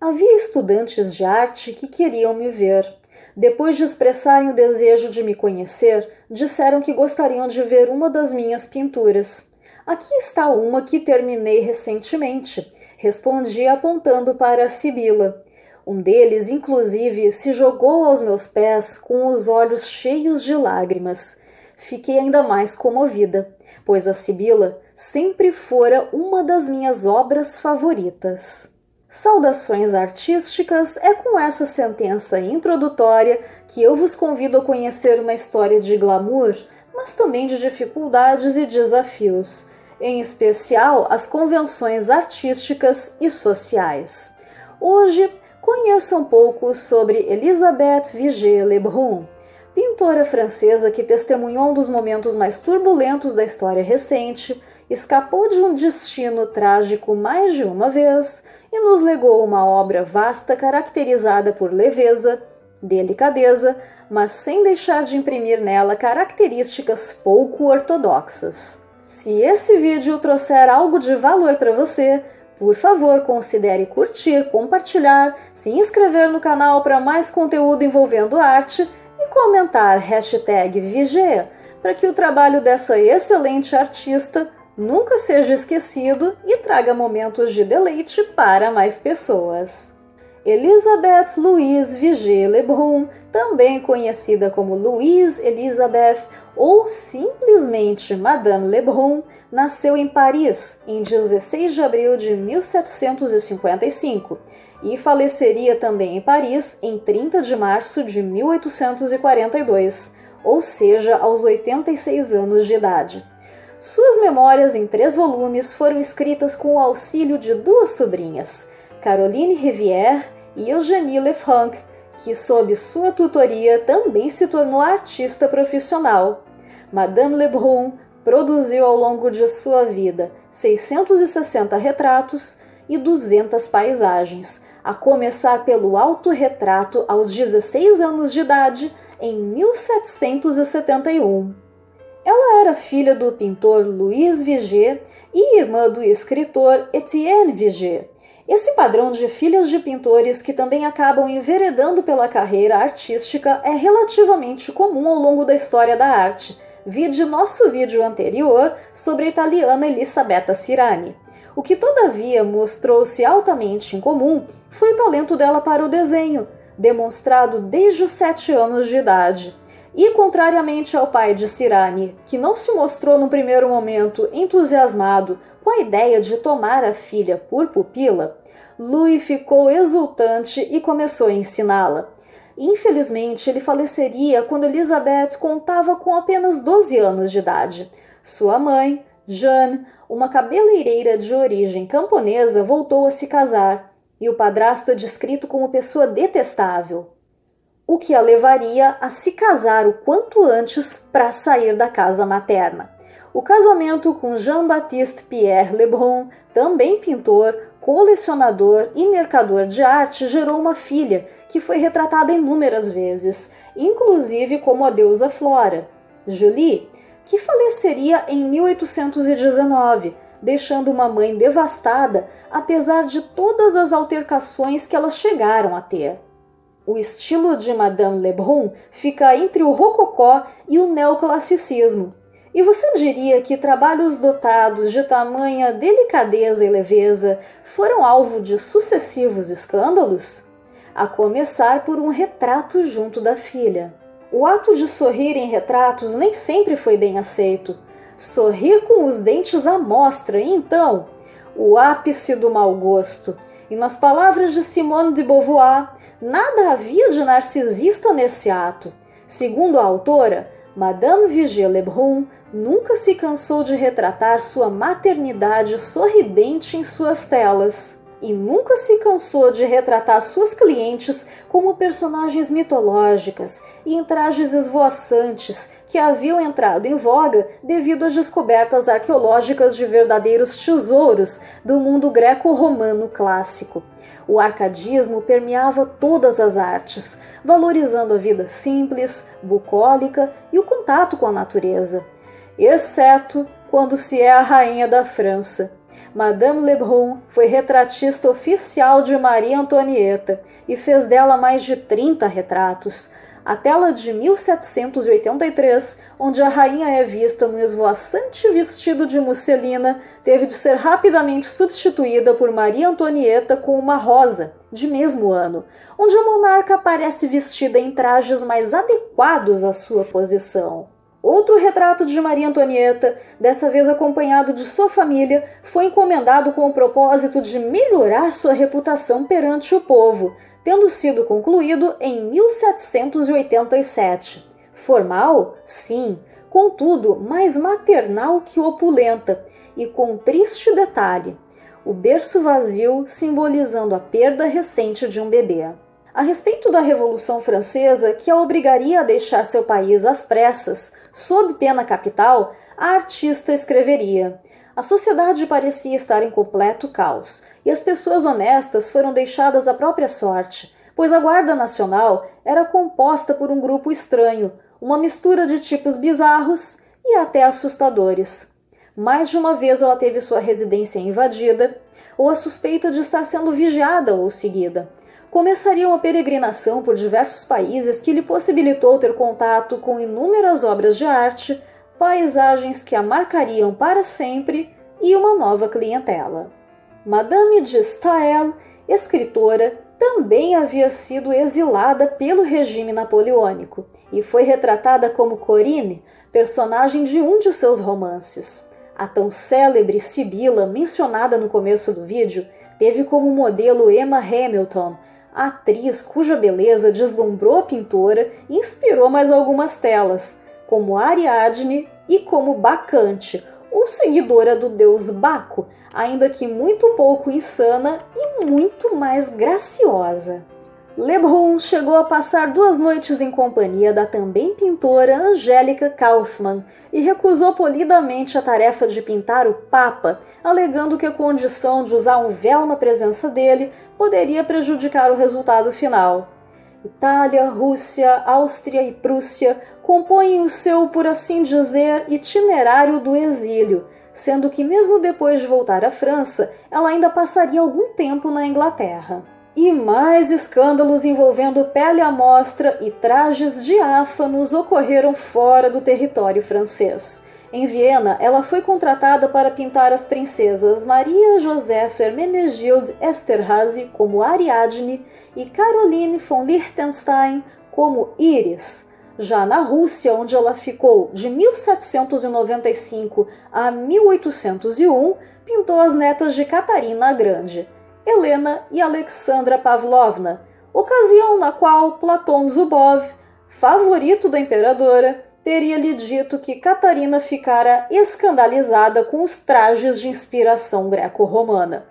Havia estudantes de arte que queriam me ver. Depois de expressarem o desejo de me conhecer, disseram que gostariam de ver uma das minhas pinturas. Aqui está uma que terminei recentemente, respondi apontando para a Sibila. Um deles, inclusive, se jogou aos meus pés com os olhos cheios de lágrimas. Fiquei ainda mais comovida, pois a Sibila sempre fora uma das minhas obras favoritas. Saudações artísticas, é com essa sentença introdutória que eu vos convido a conhecer uma história de glamour, mas também de dificuldades e desafios, em especial as convenções artísticas e sociais. Hoje, conheça um pouco sobre Elisabeth Vigée-Lebrun, pintora francesa que testemunhou um dos momentos mais turbulentos da história recente, escapou de um destino trágico mais de uma vez e nos legou uma obra vasta caracterizada por leveza, delicadeza, mas sem deixar de imprimir nela características pouco ortodoxas. Se esse vídeo trouxer algo de valor para você, por favor, considere curtir, compartilhar, se inscrever no canal para mais conteúdo envolvendo arte e comentar #Vigée para que o trabalho dessa excelente artista nunca seja esquecido e traga momentos de deleite para mais pessoas. Elisabeth Louise Vigée-Lebrun, também conhecida como Louise Elizabeth ou simplesmente Madame Lebrun, nasceu em Paris em 16 de abril de 1755 e faleceria também em Paris em 30 de março de 1842, ou seja, aos 86 anos de idade. Suas memórias em 3 volumes foram escritas com o auxílio de 2 sobrinhas, Caroline Rivière e Eugénie Lefranc, que sob sua tutoria também se tornou artista profissional. Madame Lebrun produziu ao longo de sua vida 660 retratos e 200 paisagens, a começar pelo autorretrato aos 16 anos de idade em 1771. Ela era filha do pintor Louis Vigée e irmã do escritor Etienne Vigée. Esse padrão de filhas de pintores que também acabam enveredando pela carreira artística é relativamente comum ao longo da história da arte. Vide nosso vídeo anterior sobre a italiana Elisabetta Sirani. O que todavia mostrou-se altamente incomum foi o talento dela para o desenho, demonstrado desde os 7 anos de idade. E, contrariamente ao pai de Sirani, que não se mostrou no primeiro momento entusiasmado com a ideia de tomar a filha por pupila, Louis ficou exultante e começou a ensiná-la. Infelizmente, ele faleceria quando Elisabeth contava com apenas 12 anos de idade. Sua mãe, Jeanne, uma cabeleireira de origem camponesa, voltou a se casar, e o padrasto é descrito como pessoa detestável, o que a levaria a se casar o quanto antes para sair da casa materna. O casamento com Jean-Baptiste Pierre Lebrun, também pintor, colecionador e mercador de arte, gerou uma filha que foi retratada inúmeras vezes, inclusive como a deusa Flora, Julie, que faleceria em 1819, deixando uma mãe devastada, apesar de todas as altercações que elas chegaram a ter. O estilo de Madame Lebrun fica entre o rococó e o neoclassicismo. E você diria que trabalhos dotados de tamanha delicadeza e leveza foram alvo de sucessivos escândalos? A começar por um retrato junto da filha. O ato de sorrir em retratos nem sempre foi bem aceito. Sorrir com os dentes à mostra, então, o ápice do mau gosto. E nas palavras de Simone de Beauvoir, nada havia de narcisista nesse ato. Segundo a autora, Madame Vigée-Lebrun nunca se cansou de retratar sua maternidade sorridente em suas telas. E nunca se cansou de retratar suas clientes como personagens mitológicas e em trajes esvoaçantes que haviam entrado em voga devido às descobertas arqueológicas de verdadeiros tesouros do mundo greco-romano clássico. O arcadismo permeava todas as artes, valorizando a vida simples, bucólica e o contato com a natureza, exceto quando se é a rainha da França. Madame Lebrun foi retratista oficial de Maria Antonieta e fez dela mais de 30 retratos. A tela de 1783, onde a rainha é vista no esvoaçante vestido de musselina, teve de ser rapidamente substituída por Maria Antonieta com uma rosa, de mesmo ano, onde a monarca aparece vestida em trajes mais adequados à sua posição. Outro retrato de Maria Antonieta, dessa vez acompanhado de sua família, foi encomendado com o propósito de melhorar sua reputação perante o povo, tendo sido concluído em 1787. Formal? Sim, contudo, mais maternal que opulenta, e com triste detalhe: o berço vazio simbolizando a perda recente de um bebê. A respeito da Revolução Francesa, que a obrigaria a deixar seu país às pressas, sob pena capital, a artista escreveria: a sociedade parecia estar em completo caos, e as pessoas honestas foram deixadas à própria sorte, pois a Guarda Nacional era composta por um grupo estranho, uma mistura de tipos bizarros e até assustadores. Mais de uma vez ela teve sua residência invadida, ou a suspeita de estar sendo vigiada ou seguida. Começaria uma peregrinação por diversos países que lhe possibilitou ter contato com inúmeras obras de arte, paisagens que a marcariam para sempre e uma nova clientela. Madame de Staël, escritora, também havia sido exilada pelo regime napoleônico e foi retratada como Corinne, personagem de um de seus romances. A tão célebre Sibila, mencionada no começo do vídeo, teve como modelo Emma Hamilton, a atriz cuja beleza deslumbrou a pintora e inspirou mais algumas telas, como Ariadne e como Bacante, ou seguidora do deus Baco, ainda que muito pouco insana e muito mais graciosa. Lebrun chegou a passar 2 noites em companhia da também pintora Angélica Kauffmann e recusou polidamente a tarefa de pintar o Papa, alegando que a condição de usar um véu na presença dele poderia prejudicar o resultado final. Itália, Rússia, Áustria e Prússia compõem o seu, por assim dizer, itinerário do exílio, sendo que mesmo depois de voltar à França, ela ainda passaria algum tempo na Inglaterra. E mais escândalos envolvendo pele à mostra e trajes diáfanos ocorreram fora do território francês. Em Viena, ela foi contratada para pintar as princesas Maria Joseph Hermenegilde Esterházy como Ariadne e Caroline von Liechtenstein como Íris. Já na Rússia, onde ela ficou de 1795 a 1801, pintou as netas de Catarina a Grande, Helena e Alexandra Pavlovna, ocasião na qual Platon Zubov, favorito da imperadora, teria lhe dito que Catarina ficara escandalizada com os trajes de inspiração greco-romana.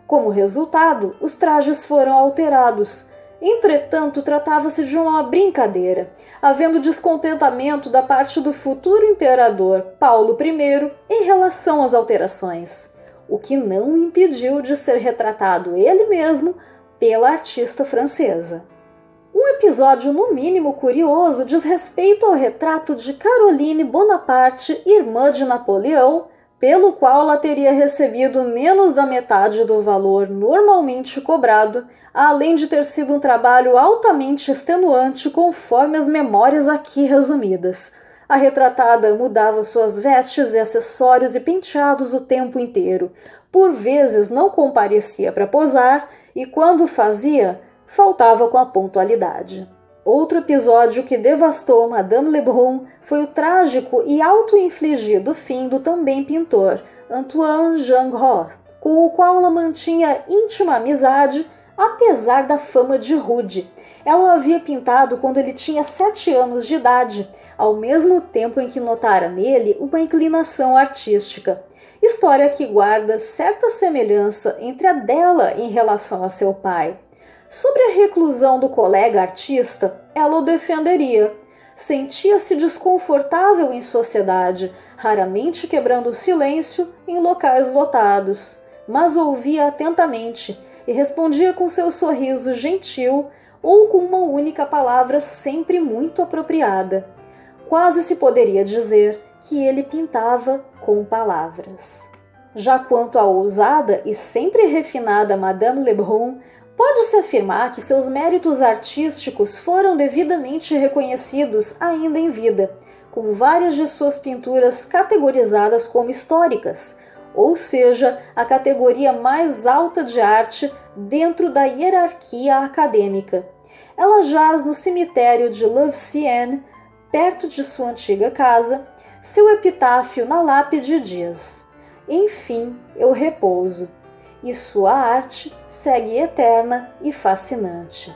Como resultado, os trajes foram alterados. Entretanto, tratava-se de uma brincadeira, havendo descontentamento da parte do futuro imperador Paulo I em relação às alterações, o que não o impediu de ser retratado ele mesmo pela artista francesa. Um episódio no mínimo curioso diz respeito ao retrato de Caroline Bonaparte, irmã de Napoleão, pelo qual ela teria recebido menos da metade do valor normalmente cobrado, além de ter sido um trabalho altamente extenuante conforme as memórias aqui resumidas. A retratada mudava suas vestes e acessórios e penteados o tempo inteiro. Por vezes não comparecia para posar e, quando fazia, faltava com a pontualidade. Outro episódio que devastou Madame Lebrun foi o trágico e auto-infligido fim do também pintor Antoine Jangros, com o qual ela mantinha íntima amizade, apesar da fama de rude. Ela o havia pintado quando ele tinha 7 anos de idade, ao mesmo tempo em que notara nele uma inclinação artística. História que guarda certa semelhança entre a dela em relação a seu pai. Sobre a reclusão do colega artista, ela o defenderia. Sentia-se desconfortável em sociedade, raramente quebrando o silêncio em locais lotados, mas ouvia atentamente e respondia com seu sorriso gentil ou com uma única palavra sempre muito apropriada. Quase se poderia dizer que ele pintava com palavras. Já quanto à ousada e sempre refinada Madame Lebrun, pode-se afirmar que seus méritos artísticos foram devidamente reconhecidos ainda em vida, com várias de suas pinturas categorizadas como históricas, ou seja, a categoria mais alta de arte dentro da hierarquia acadêmica. Ela jaz no cemitério de Louveciennes, perto de sua antiga casa. Seu epitáfio na lápide diz: enfim, eu repouso, e sua arte segue eterna e fascinante.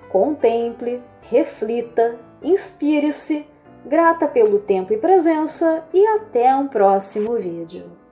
Contemple, reflita, inspire-se, grata pelo tempo e presença, e até um próximo vídeo.